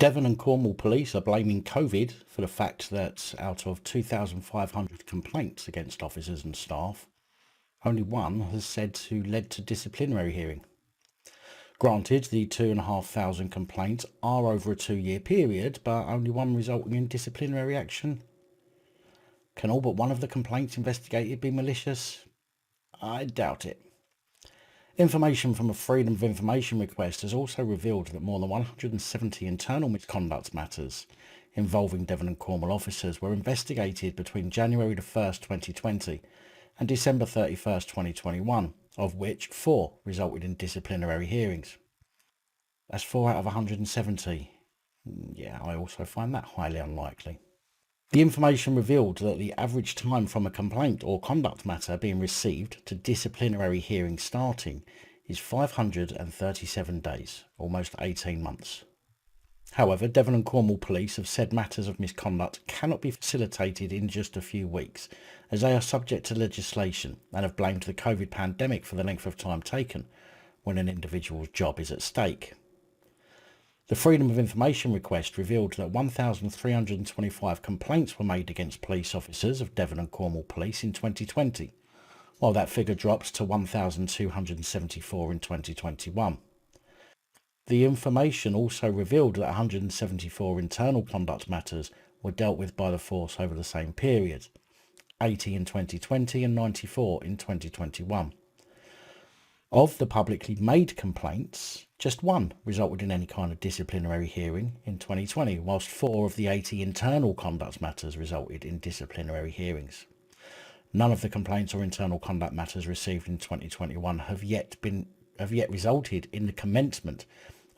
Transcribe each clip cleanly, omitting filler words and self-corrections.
Devon and Cornwall police are blaming COVID for the fact that out of 2,500 complaints against officers and staff, only one has said to led to disciplinary hearing. Granted, the 2,500 complaints are over a 2-year period, but only one resulting in disciplinary action. Can all but one of the complaints investigated be malicious? I doubt it. Information from a Freedom of Information request has also revealed that more than 170 internal misconduct matters involving Devon and Cornwall officers were investigated between January the 1st, 2020 and December 31st, 2021, of which 4 resulted in disciplinary hearings. That's 4 out of 170. Yeah, I also find that highly unlikely. The information revealed that the average time from a complaint or conduct matter being received to disciplinary hearing starting is 537 days, almost 18 months. However, Devon and Cornwall police have said matters of misconduct cannot be facilitated in just a few weeks, as they are subject to legislation, and have blamed the COVID pandemic for the length of time taken when an individual's job is at stake. The Freedom of Information request revealed that 1,325 complaints were made against police officers of Devon and Cornwall Police in 2020, while that figure drops to 1,274 in 2021. The information also revealed that 174 internal conduct matters were dealt with by the force over the same period, 80 in 2020 and 94 in 2021. Of the publicly made complaints, just 1 resulted in any kind of disciplinary hearing in 2020, whilst 4 of the 80 internal conduct matters resulted in disciplinary hearings. None of the complaints or internal conduct matters received in 2021 have yet resulted in the commencement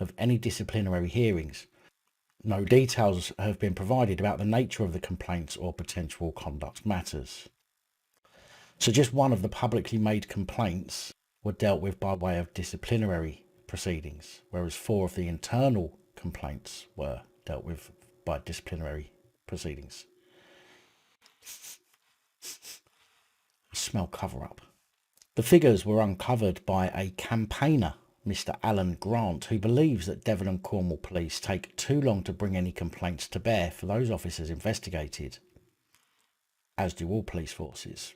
of any disciplinary hearings. No details have been provided about the nature of the complaints or potential conduct matters. So just 1 of the publicly made complaints were dealt with by way of disciplinary proceedings, whereas 4 of the internal complaints were dealt with by disciplinary proceedings. I smell cover-up. The figures were uncovered by a campaigner, Mr. Alan Grant, who believes that Devon and Cornwall police take too long to bring any complaints to bear for those officers investigated, as do all police forces.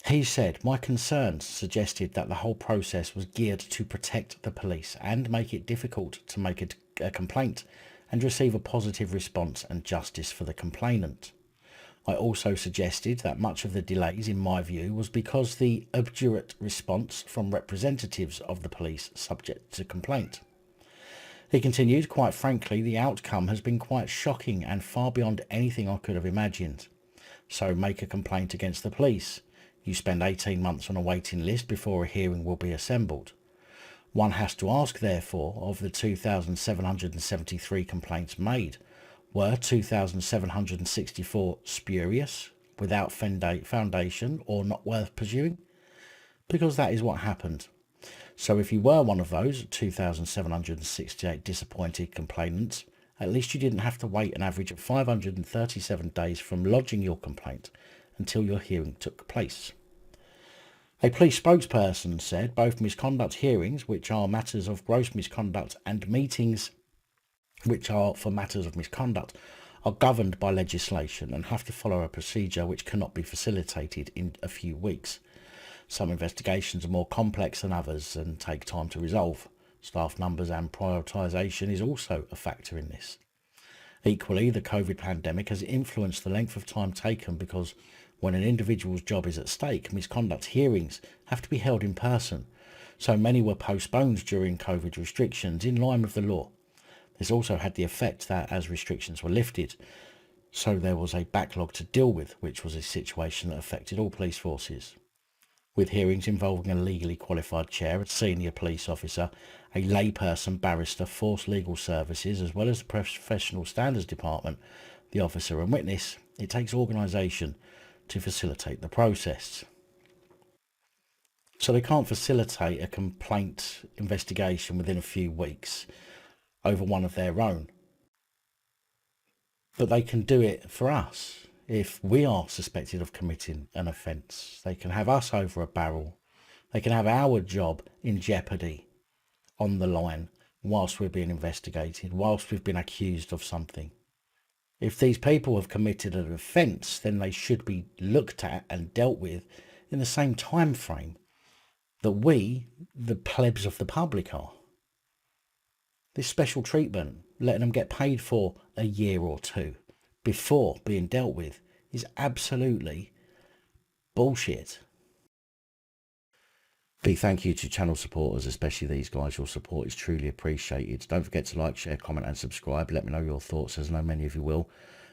He said, "My concerns suggested that the whole process was geared to protect the police and make it difficult to make a complaint and receive a positive response and justice for the complainant. I also suggested that much of the delays, in my view, was because the obdurate response from representatives of the police subject to complaint." He continued, "Quite frankly, the outcome has been quite shocking and far beyond anything I could have imagined. So make a complaint against the police. You spend 18 months on a waiting list before a hearing will be assembled. One has to ask, therefore, of the 2,773 complaints made, were 2,764 spurious, without foundation, or not worth pursuing? Because that is what happened. So if you were one of those 2,768 disappointed complainants, at least you didn't have to wait an average of 537 days from lodging your complaint until your hearing took place." A police spokesperson said both misconduct hearings, which are matters of gross misconduct, and meetings, which are for matters of misconduct, are governed by legislation and have to follow a procedure which cannot be facilitated in a few weeks. Some investigations are more complex than others and take time to resolve. Staff numbers and prioritisation is also a factor in this. Equally, the COVID pandemic has influenced the length of time taken because when an individual's job is at stake, misconduct hearings have to be held in person. So many were postponed during COVID restrictions in line with the law. This also had the effect that as restrictions were lifted, so there was a backlog to deal with, which was a situation that affected all police forces. With hearings involving a legally qualified chair, a senior police officer, a layperson barrister, force legal services, as well as the professional standards department, the officer and witness, it takes organisation to facilitate the process. So they can't facilitate a complaint investigation within a few weeks over one of their own. But they can do it for us. If we are suspected of committing an offence, they can have us over a barrel. They can have our job in jeopardy, on the line, whilst we're being investigated, whilst we've been accused of something. If these people have committed an offence, then they should be looked at and dealt with in the same time frame that we, the plebs of the public, are. This special treatment, letting them get paid for a year or two before being dealt with, is absolutely bullshit. Big thank you to channel supporters, especially these guys. Your support is truly appreciated. Don't forget to like, share, comment and subscribe. Let me know your thoughts, as I know many of you will.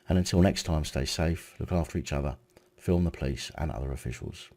And until next time, stay safe, look after each other, film the police and other officials.